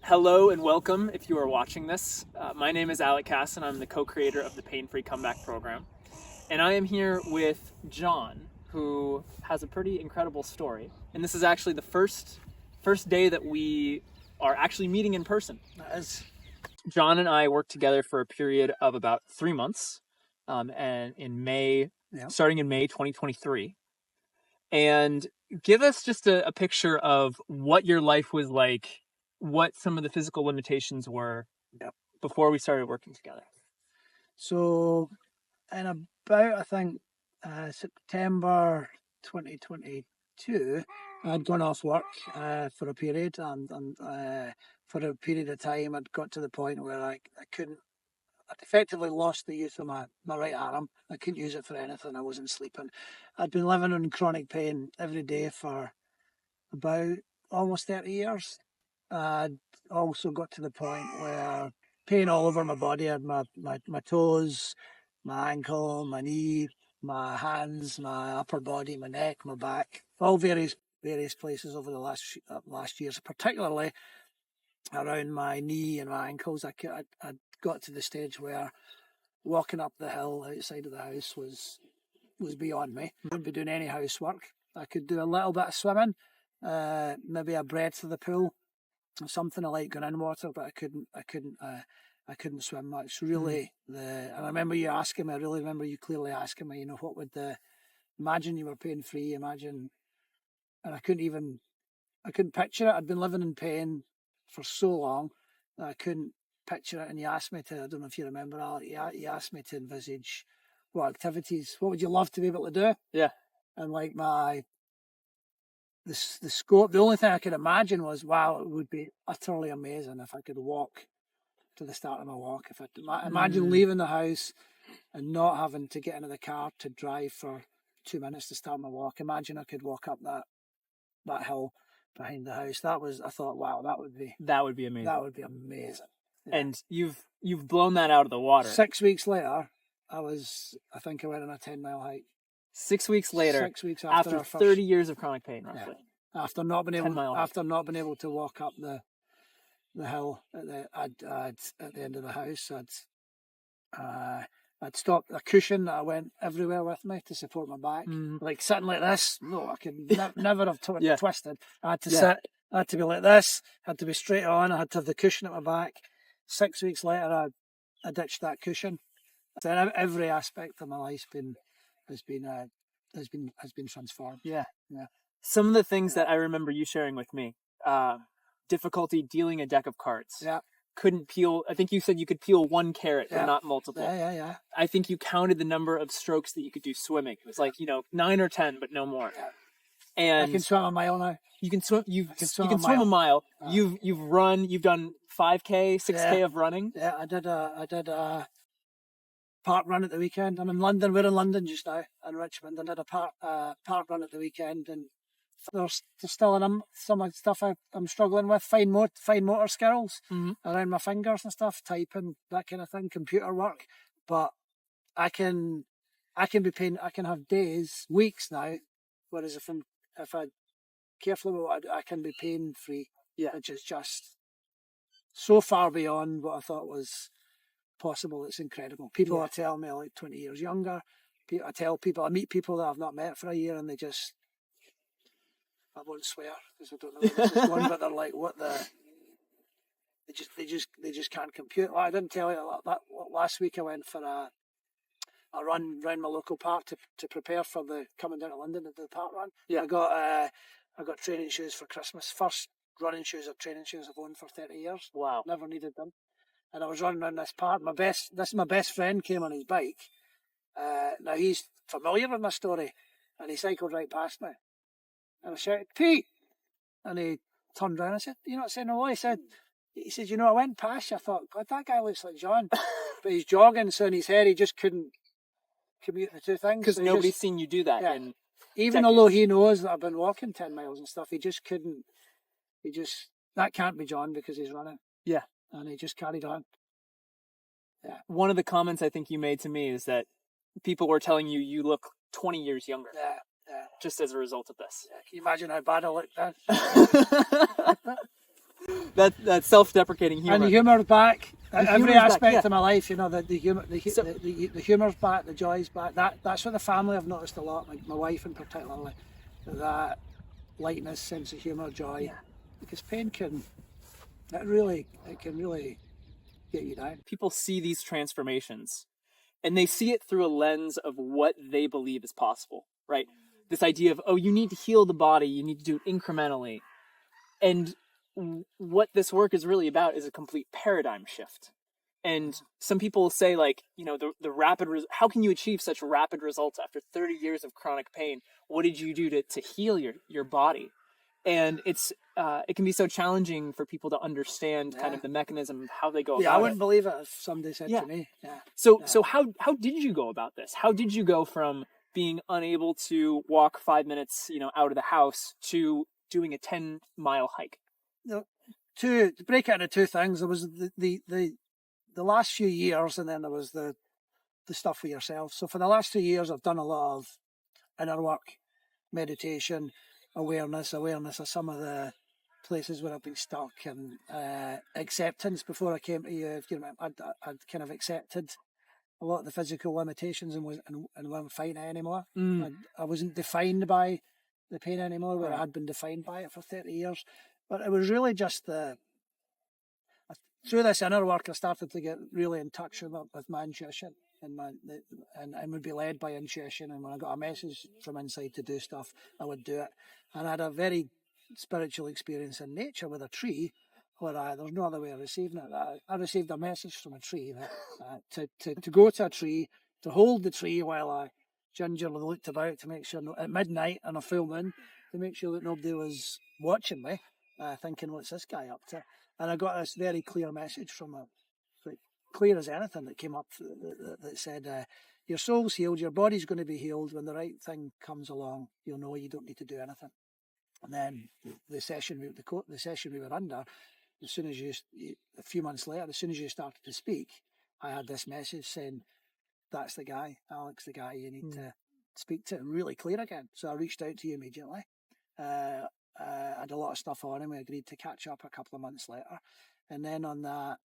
Hello and welcome if you are watching this. My name is Alec Cass and I'm the co-creator of the Pain-Free Comeback program. And I am here with John, who has a pretty incredible story. And this is actually the first day that we are actually meeting in person. As John and I worked together for a period of about 3 months, and in May, starting in May 2023. And give us just a picture of what your life was like, what some of the physical limitations were before we started working together. So, in about, I think, September 2022, I'd gone off work for a period, and for a period of time, I'd got to the point where I'd effectively lost the use of my right arm. I couldn't use it for anything. I wasn't sleeping. I'd been living in chronic pain every day for about almost 30 years. I'd also got to the point where pain all over my body. I had my toes, my ankle, my knee, my hands, my upper body, my neck, my back, all various places over the last years, particularly around my knee and my ankles. I got to the stage where walking up the hill outside of the house was beyond me. I wouldn't be doing any housework. I could do a little bit of swimming, maybe a breadth of the pool, something I like going in water, but I couldn't swim much. Really, and I remember you asking me. I really remember you clearly asking me. What would imagine you were pain free. Imagine, and I couldn't picture it. I'd been living in pain for so long that I couldn't picture it. And you asked me to. I don't know if you remember, Alec. You asked me to envisage what activities. What would you love to be able to do? Yeah. And like the scope, the only thing I could imagine was, wow, it would be utterly amazing if I could walk to the start of my walk. If I imagine leaving the house and not having to get into the car to drive for 2 minutes to start my walk. Imagine I could walk up that hill behind the house. I thought, wow, that would be amazing. That would be amazing. Yeah. And you've blown that out of the water. 6 weeks later, I think I went on a 10-mile hike. 6 weeks later, 6 weeks after 30 years of chronic pain, roughly. Yeah. After not being able to walk up the hill at the end of the house, I'd stopped a cushion that I went everywhere with me to support my back. Like sitting like this, no, I could never have twisted. I had to sit. I had to be like this. I had to be straight on. I had to have the cushion at my back. 6 weeks later, I ditched that cushion. So every aspect of my life has been transformed. Yeah. Some of the things that I remember you sharing with me, difficulty dealing a deck of cards. Yeah. Couldn't peel. I think you said you could peel one carrot, but not multiple. Yeah. I think you counted the number of strokes that you could do swimming. It was like 9 or 10, but no more. Yeah. And I can swim a mile now. You can swim. You can swim a mile. You've run. You've done 5K, 6K of running. Yeah, I did a park run at the weekend. I'm in London. We're in London just now, in Richmond. I did a park run at the weekend, and there's still some of the stuff I'm struggling with. Fine motor skills around my fingers and stuff, typing, that kind of thing, computer work. But I can be pain. I can have days, weeks now. Whereas if I carefully, I can be pain free. Yeah, which is just so far beyond what I thought was possible. It's incredible. People are telling me like 20 years younger. I meet people that I've not met for a year, and I won't swear because I don't know where this is going, but they're like, they just can't compute. I didn't tell you that last week I went for a run around my local park to prepare for the coming down to London to do the park run. Yeah. I got training shoes for Christmas. First running shoes or training shoes I've owned for 30 years. Wow. Never needed them. And I was running around this park. My best friend came on his bike. Now he's familiar with my story, and he cycled right past me. And I shouted, "Pete!" And he turned around and said, "You're not saying no lie." He said, "I went past you. I thought, God, that guy looks like John." But he's jogging, so in his head he just couldn't commute the two things. Because nobody's seen you do that. Yeah. Even although he knows that I've been walking 10 miles and stuff, he just couldn't. That can't be John because he's running. Yeah. And he just carried on. Yeah. One of the comments I think you made to me is that people were telling you look 20 years younger. Yeah. Just as a result of this. Yeah. Can you imagine how bad I looked then? that self-deprecating humor. And the humour's back. Every humour's back, aspect yeah. of my life, you know, the humour's back, the joy's back. That's what the family I've noticed a lot. My wife in particular, that lightness, sense of humour, joy, because pain can really get you down. People see these transformations and they see it through a lens of what they believe is possible, right? This idea of, oh, you need to heal the body, you need to do it incrementally. And what this work is really about is a complete paradigm shift. And some people say, like, you know, the rapid, how can you achieve such rapid results after 30 years of chronic pain? What did you do to heal your body? And it can be so challenging for people to understand kind of the mechanism of how they go about it. I wouldn't believe it if somebody said to me. Yeah. So how did you go about this? How did you go from being unable to walk 5 minutes, you know, out of the house to doing a 10-mile hike? To break it into two things, there was the last few years, and then there was the stuff for yourself. So for the last 2 years, I've done a lot of inner work, meditation, awareness of some of the places where I've been stuck, and acceptance. Before I came to you, you know, I'd kind of accepted a lot of the physical limitations and wasn't fighting it anymore. I wasn't defined by the pain anymore, where I had been defined by it for 30 years. But it was really just through this inner work, I started to get really in touch with my intuition and would be led by intuition. And when I got a message from inside to do stuff, I would do it. And I had a very spiritual experience in nature with a tree, where there's no other way of receiving it. I received a message from a tree to go to a tree, to hold the tree while I gingerly looked about to make sure, at midnight on a full moon, to make sure that nobody was watching me, thinking, what's this guy up to? And I got this very clear message from clear as anything, that came up that said, your soul's healed, your body's going to be healed. When the right thing comes along, you'll know you don't need to do anything. And then the session we were under, as soon as a few months later, as soon as you started to speak, I had this message saying, that's the guy, Alex, the guy you need to speak to, and really clear again. So I reached out to you immediately. I had a lot of stuff on him. We agreed to catch up a couple of months later. And then on that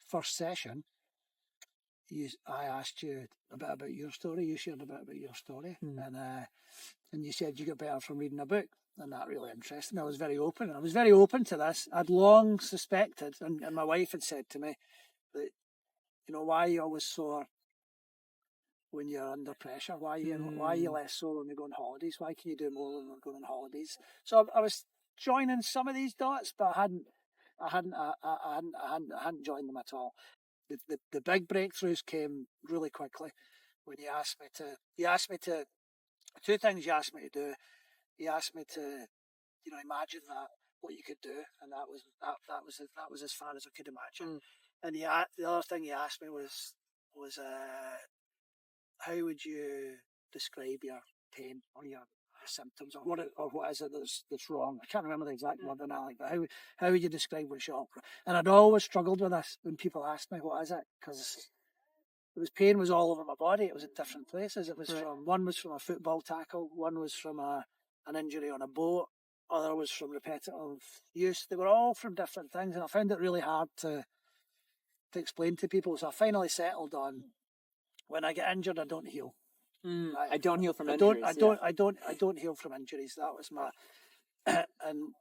first session, I asked you a bit about your story. You shared a bit about your story. And you said you got better from reading a book. And that really interested me. I was very open. I was very open to this. I'd long suspected, and my wife had said to me, that, you know, why are you always sore when you're under pressure? Why are you less sore when you go on holidays? Why can you do more when we're going on holidays? So I was joining some of these dots, but I hadn't joined them at all. The big breakthroughs came really quickly when you asked me to two things you asked me to do. You asked me to, you know, imagine what you could do, and that was as far as I could imagine. And the other thing you asked me was how would you describe your pain or your symptoms, or what is it that's wrong? I can't remember the exact word in that, but how would you describe what's wrong? And I'd always struggled with this when people asked me, what is it? Because pain was all over my body. It was in different places. It was one was from a football tackle, one was from an injury on a boat, other was from repetitive use. They were all from different things, and I found it really hard to explain to people. So I finally settled on, when I get injured, I don't heal. I don't heal from injuries. I don't heal from injuries. That was my and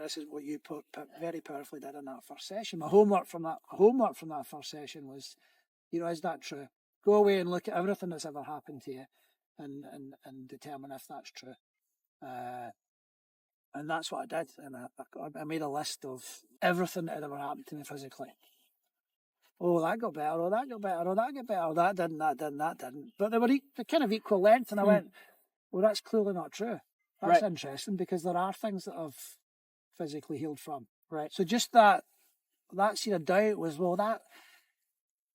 this is what you put very powerfully did in that first session. My homework from that first session was, you know, is that true? Go away and look at everything that's ever happened to you, and determine if that's true. And that's what I did. And I made a list of everything that had ever happened to me physically. Oh, that got better. Oh, that got better. Oh, that got better. Oh, that didn't. But they were kind of equal length. And I went, well, that's clearly not true. That's interesting, because there are things that I've physically healed from. Right. So just that seed of doubt was, well,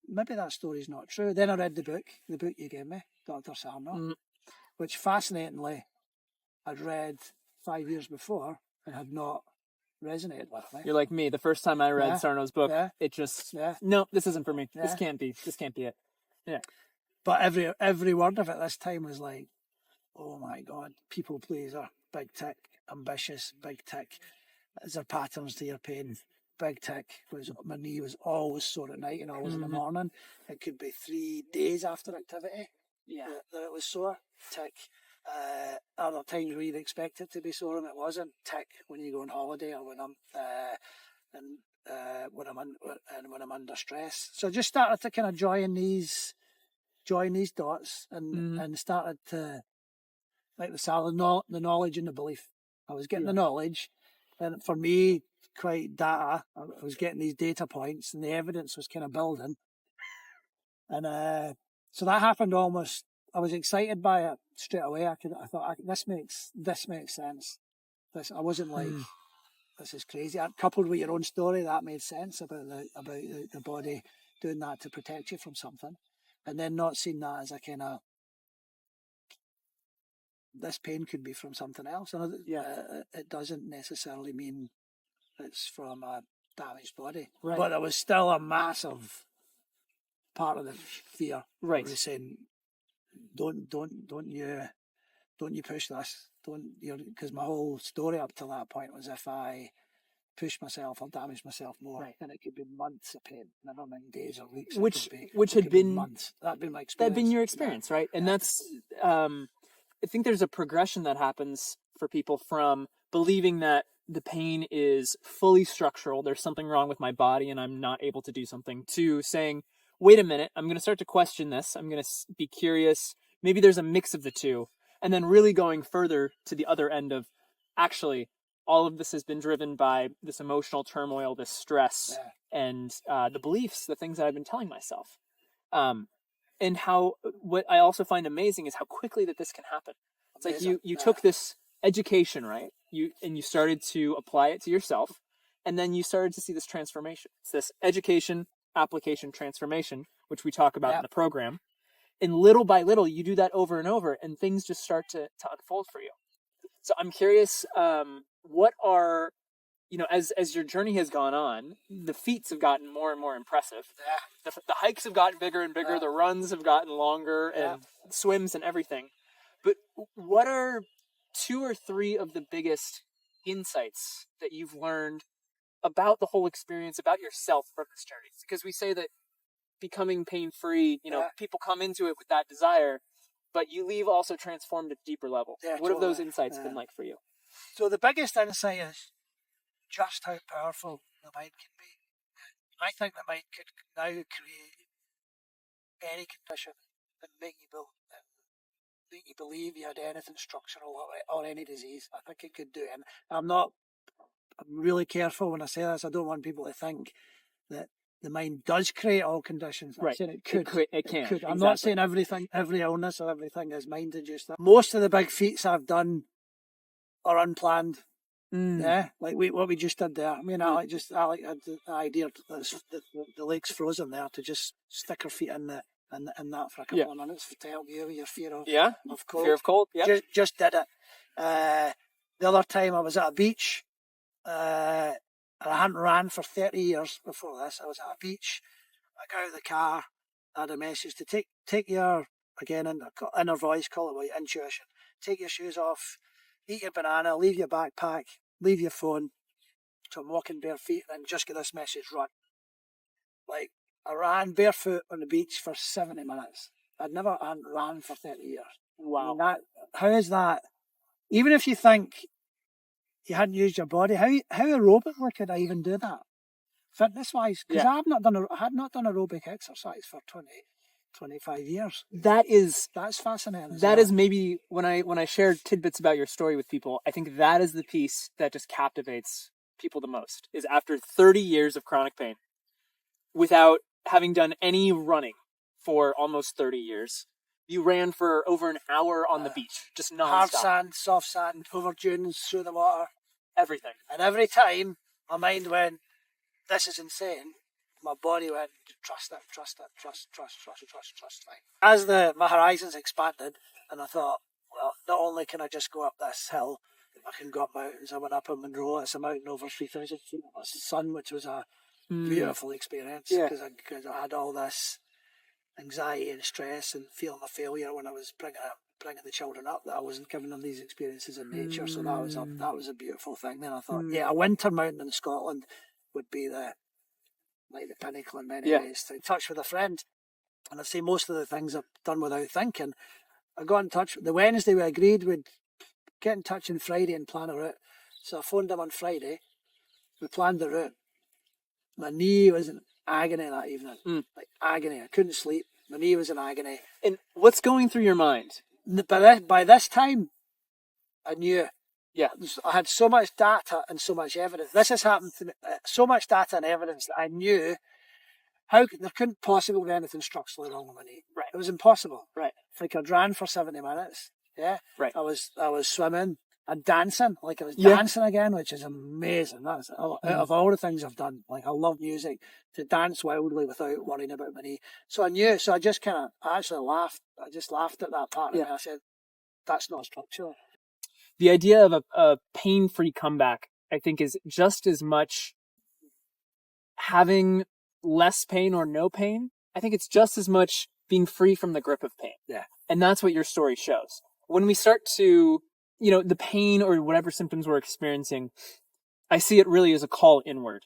maybe that story's not true. Then I read the book you gave me, Dr. Sarno, which fascinatingly I'd read 5 years before and had not resonated with me. You're like me. The first time I read Sarno's book, it just, no, this isn't for me. This can't be it. Yeah. But every word of it this time was like, oh my God, people pleaser. big tick. Ambitious, big tick. Is there patterns to your pain? Big tick. My knee was always sore at night and always in the morning. It could be 3 days after activity that it was sore. Tick. Other times where you'd expect it to be sore and it wasn't. Tick when you go on holiday or when I'm under stress. So I just started to kind of join these dots and started to, like the salad, the knowledge and the belief. I was getting the knowledge, and for me, quite data. I was getting these data points, and the evidence was kind of building. And so that happened almost. I was excited by it straight away. I thought this makes sense. I wasn't like, this is crazy. Coupled with your own story, that made sense about the body doing that to protect you from something, and then not seeing that as a kind of, this pain could be from something else. And it doesn't necessarily mean it's from a damaged body, right? But there was still a massive part of the fear, right? Was saying, don't you push this, because my whole story up to that point was, if I push myself, I'll damage myself more, right? And it could be months of pain, never mind days or weeks. Which had been months. That'd been my experience. That'd been your experience, right? And that's, I think there's a progression that happens for people from believing that the pain is fully structural, there's something wrong with my body and I'm not able to do something, to saying, wait a minute, I'm going to start to question this. I'm going to be curious. Maybe there's a mix of the two. And then really going further to the other end of, actually, all of this has been driven by this emotional turmoil, this stress, and the beliefs, the things that I've been telling myself. And what I also find amazing is how quickly that this can happen. It's like you took this education, right? You started to apply it to yourself, and then you started to see this transformation. It's this education, application, transformation, which we talk about in the program. And little by little, you do that over and over, and things just start to unfold for you. So I'm curious, what are, as your journey has gone on, the feats have gotten more and more impressive. Yeah. The hikes have gotten bigger and bigger. The runs have gotten longer, and swims and everything. But what are 2 or 3 of the biggest insights that you've learned about the whole experience, about yourself from this journey? Because we say that becoming pain-free, people come into it with that desire, but you leave also transformed at a deeper level. Yeah, what have those insights been like for you? So the biggest insight is just how powerful the mind can be. I think the mind could now create any condition and make you believe you had anything structural or any disease. I think it could do it. And I'm really careful when I say this. I don't want people to think that the mind does create all conditions. I'm saying it could. It can. Could. I'm not saying every illness or everything is mind induced. Most of the big feats I've done are unplanned. Yeah, like what we just did there. I mean, Alec had the idea that the lake's frozen there, to just stick her feet in that for a couple of minutes to help you with your fear of cold. Fear of cold. Yeah, just did it. The other time I was at a beach. I hadn't ran for 30 years before this. I was at a beach. I got out of the car. I had a message to take your, again, inner voice, call it what, intuition. Take your shoes off, eat your banana, leave your backpack, leave your phone. So I'm walking bare feet and just get this message, run. Like, I ran barefoot on the beach for 70 minutes. I'd never ran for 30 years. Wow. I mean, how is that? Even if you think you hadn't used your body, how aerobically could I even do that? Fitness wise, because I had not done aerobic exercise for 25 years. That's fascinating. That is maybe when I share tidbits about your story with people, I think that is the piece that just captivates people the most, is after 30 years of chronic pain, without having done any running for almost 30 years, you ran for over an hour on the beach, just nonstop. Hard sand, soft sand, over dunes, through the water. Everything. And every time my mind went, this is insane, my body went, trust it. As my horizons expanded, and I thought, well, not only can I just go up this hill, I can go up mountains. I went up in Monroe. It's a mountain over 3,000 feet. It was the sun, which was a beautiful experience, because I had all this anxiety and stress and feeling of failure when I was bringing it bringing the children up, that I wasn't giving them these experiences in nature. So that was a beautiful thing. Then I thought, a winter mountain in Scotland would be the pinnacle in many ways. To touch with a friend, and I say most of the things I've done without thinking. I got in touch. The Wednesday we agreed we'd get in touch on Friday and plan a route. So I phoned him on Friday. We planned the route. My knee was in agony that evening. Like agony. I couldn't sleep. My knee was in agony. And what's going through your mind? By this time, I knew. Yeah. I had so much data and so much evidence. This has happened to me. So much data and evidence that I knew there couldn't possibly be anything structurally wrong with my knee. Right. It was impossible. Right. Like I'd ran for 70 minutes. Yeah. Right. I was swimming and dancing. Like I was dancing again, which is amazing. That's out of all the things I've done. Like I love music, to dance wildly without worrying about my knee. So I knew. So I just I actually laughed. I just laughed at that part of me. I said, "That's not structural." The idea of a pain-free comeback, I think, is just as much having less pain or no pain. I think it's just as much being free from the grip of pain. Yeah. And that's what your story shows. When we start to, the pain or whatever symptoms we're experiencing, I see it really as a call inward.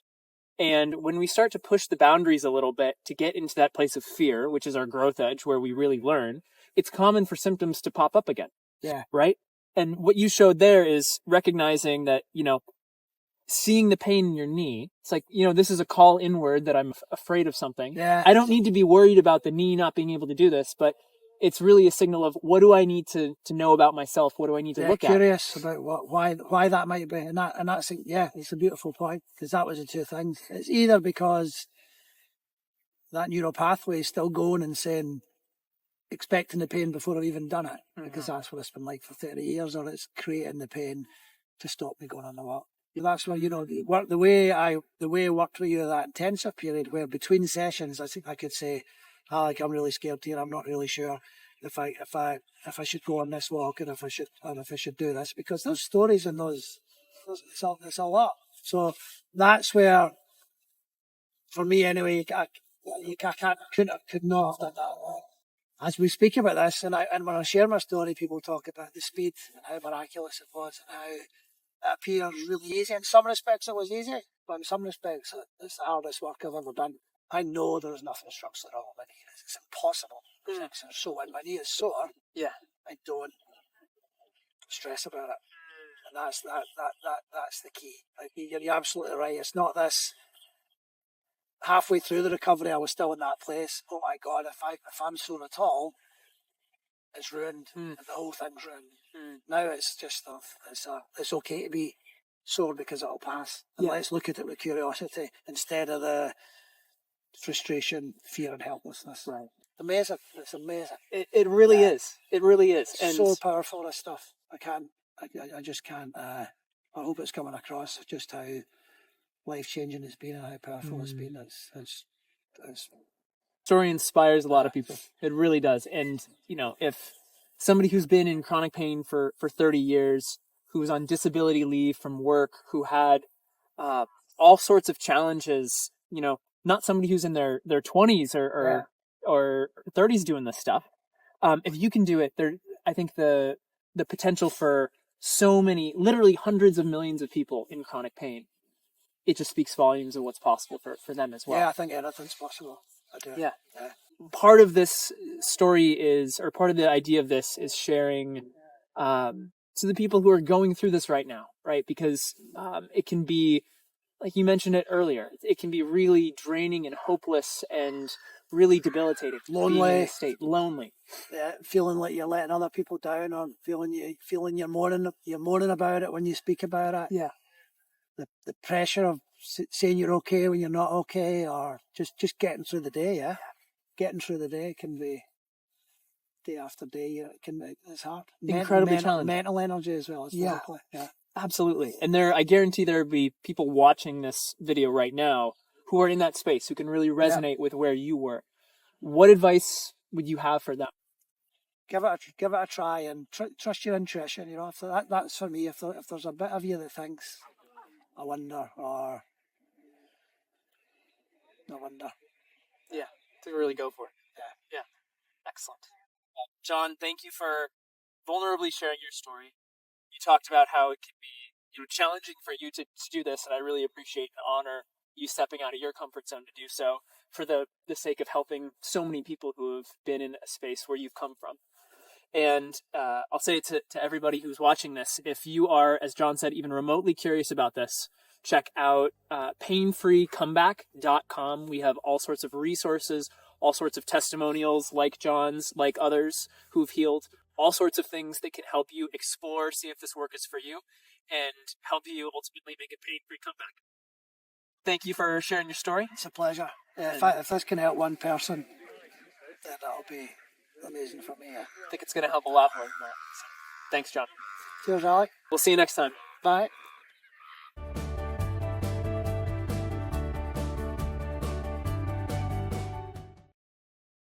And when we start to push the boundaries a little bit to get into that place of fear, which is our growth edge where we really learn, it's common for symptoms to pop up again. Yeah. Right? And what you showed there is recognizing that, seeing the pain in your knee, it's like, this is a call inward that I'm afraid of something. Yeah. I don't need to be worried about the knee not being able to do this, but it's really a signal of what do I need to know about myself? What do I need to look at? Curious about why that might be. And that's, it's a beautiful point, because that was the two things. It's either because that neural pathway is still going and saying, expecting the pain before I've even done it, because that's what it's been like for 30 years, or it's creating the pain to stop me going on the walk. That's where, the way I worked with you that intensive period, where between sessions, I think I could say, I'm really scared here. I'm not really sure if I should go on this walk, and if I should do this, because those stories and it's a lot. So that's where, for me anyway, could not have done that. As we speak about this, and when I share my story, people talk about the speed and how miraculous it was, and how it appears really easy. In some respects, it was easy, but in some respects, it's the hardest work I've ever done. I know there's nothing structurally wrong with my knee. It's impossible. So when my knee is sore, I don't stress about it, and that's the key. Like, you're absolutely right. It's not this. Halfway through the recovery, I was still in that place. Oh my God! If I'm sore at all, it's ruined. And the whole thing's ruined. Now it's just it's okay to be sore because it'll pass. And let's look at it with curiosity instead of the frustration, fear, and helplessness. Right. Amazing. It's amazing. It really is. It really is. And so powerful, this stuff. I just can't. I hope it's coming across just how life-changing it's been and how powerful it's been. It's story inspires a lot of people. It really does. And, if somebody who's been in chronic pain for 30 years, who's on disability leave from work, who had all sorts of challenges, not somebody who's in their 20s or 30s doing this stuff. If you can do it, I think the potential for so many, literally hundreds of millions of people in chronic pain, it just speaks volumes of what's possible for them as well. Yeah, I think anything's possible. I do. Yeah. Part of this story or part of the idea of this is sharing to the people who are going through this right now, right? Because it can be, like you mentioned it earlier, it can be really draining and hopeless and really debilitating. Lonely. Lonely. Yeah, feeling like you're letting other people down, or feeling you're moaning about it when you speak about it. Yeah. The pressure of saying you're okay when you're not okay, or just getting through the day. Yeah, getting through the day can be day after day. It's hard. Incredibly challenging. Mental energy as well as physically. Yeah, absolutely. And I guarantee there'll be people watching this video right now who are in that space, who can really resonate with where you were. What advice would you have for them? Give it a try, and trust your intuition. That's for me. If there's a bit of you that thinks, I wonder. Yeah, to really go for it. Yeah. Excellent. John, thank you for vulnerably sharing your story. You talked about how it can be, challenging for you to do this, and I really appreciate and honor you stepping out of your comfort zone to do so for the sake of helping so many people who have been in a space where you've come from. And I'll say to everybody who's watching this, if you are, as John said, even remotely curious about this, check out painfreecomeback.com. We have all sorts of resources, all sorts of testimonials like John's, like others who've healed, all sorts of things that can help you explore, see if this work is for you, and help you ultimately make a pain-free comeback. Thank you for sharing your story. It's a pleasure. If this can help one person, then that'll be amazing for me. I think it's going to help a lot more than that. So, thanks, John. Cheers, Alec. We'll see you next time. Bye.